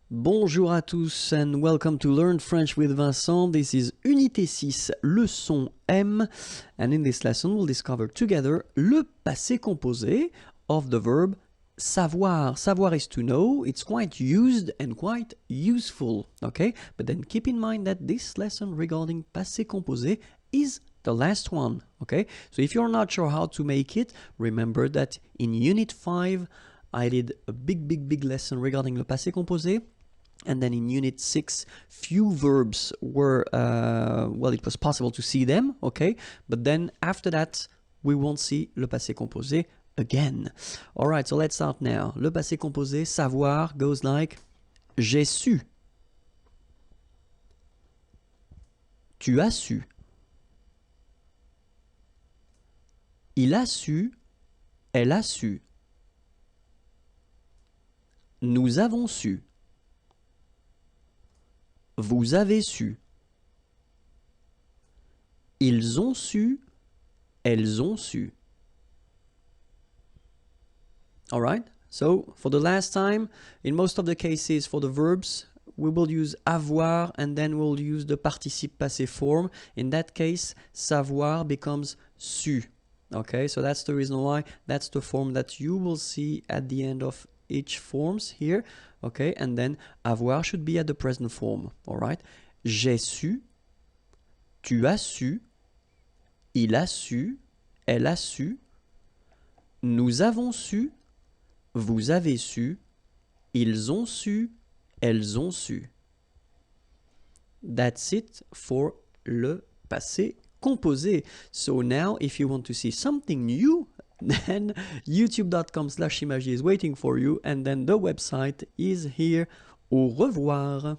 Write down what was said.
Bonjour à tous and welcome to Learn French with Vincent. This is Unité 6, leçon M. And in this lesson, we'll discover together le passé composé of the verb savoir. Savoir is to know. It's quite used and quite useful, okay? But then keep in mind that this lesson regarding passé composé is the last one, okay? So if you're not sure how to make it, remember that in Unit 5, I did a big lesson regarding le passé composé. And then in Unit 6, few verbs were, well, it was possible to see them, okay? But then after that, we won't see le passé composé again. All right, so let's start now. Le passé composé, savoir, goes like j'ai su. Tu as su. Il a su. Elle a su. Nous avons su. Vous avez su. Ils ont su. Elles ont su. All right? So, for the last time, in most of the cases for the verbs, we will use avoir and then we'll use the participe passé form. In that case, savoir becomes su. Okay? So that's the reason why that's the form that you will see at the end of each forms here. Okay, and then avoir should be at the present form. All right. J'ai su. Tu as su. Il a su. Elle a su. Nous avons su. Vous avez su. Ils ont su. Elles ont su. That's it for le passé composé. So now, if you want to see something new, then youtube.com/imagier is waiting for you, and then the website is here. Au revoir.